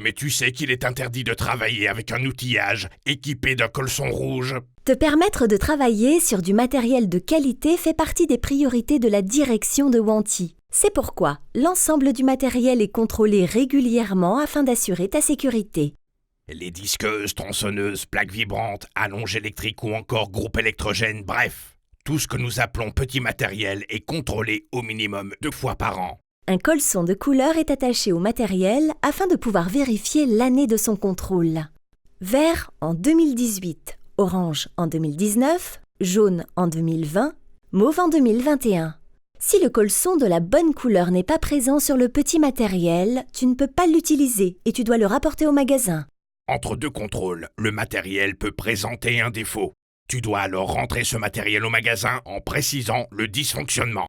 Mais tu sais qu'il est interdit de travailler avec un outillage équipé d'un colson rouge. Te permettre de travailler sur du matériel de qualité fait partie des priorités de la direction de Wanty. C'est pourquoi l'ensemble du matériel est contrôlé régulièrement afin d'assurer ta sécurité. Les disqueuses, tronçonneuses, plaques vibrantes, allonges électriques ou encore groupes électrogènes, bref. Tout ce que nous appelons petit matériel est contrôlé au minimum 2 fois par an. Un colson de couleur est attaché au matériel afin de pouvoir vérifier l'année de son contrôle. Vert en 2018, orange en 2019, jaune en 2020, mauve en 2021. Si le colson de la bonne couleur n'est pas présent sur le petit matériel, tu ne peux pas l'utiliser et tu dois le rapporter au magasin. Entre 2 contrôles, le matériel peut présenter un défaut. Tu dois alors rentrer ce matériel au magasin en précisant le dysfonctionnement.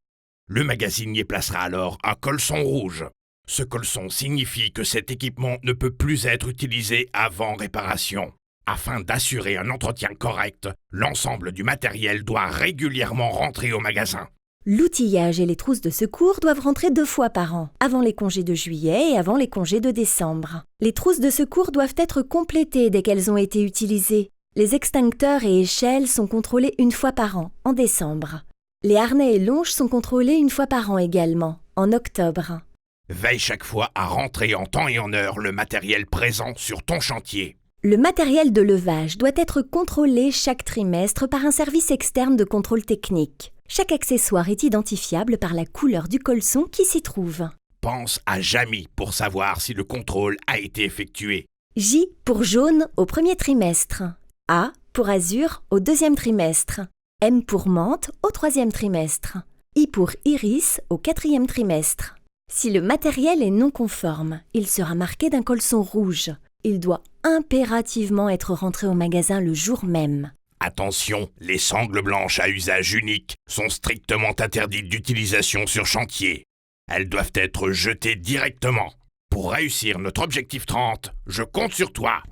Le magasinier placera alors un colson rouge. Ce colson signifie que cet équipement ne peut plus être utilisé avant réparation. Afin d'assurer un entretien correct, l'ensemble du matériel doit régulièrement rentrer au magasin. L'outillage et les trousses de secours doivent rentrer 2 fois par an, avant les congés de juillet et avant les congés de décembre. Les trousses de secours doivent être complétées dès qu'elles ont été utilisées. Les extincteurs et échelles sont contrôlés 1 fois par an, en décembre. Les harnais et longes sont contrôlés 1 fois par an également, en octobre. Veille chaque fois à rentrer en temps et en heure le matériel présent sur ton chantier. Le matériel de levage doit être contrôlé chaque trimestre par un service externe de contrôle technique. Chaque accessoire est identifiable par la couleur du colson qui s'y trouve. Pense à Jamy pour savoir si le contrôle a été effectué. J pour jaune au 1er trimestre. A pour azur au 2e trimestre. M pour menthe au 3e trimestre. I pour iris au 4e trimestre. Si le matériel est non conforme, il sera marqué d'un colson rouge. Il doit impérativement être rentré au magasin le jour même. Attention, les sangles blanches à usage unique sont strictement interdites d'utilisation sur chantier. Elles doivent être jetées directement. Pour réussir notre objectif 30, je compte sur toi.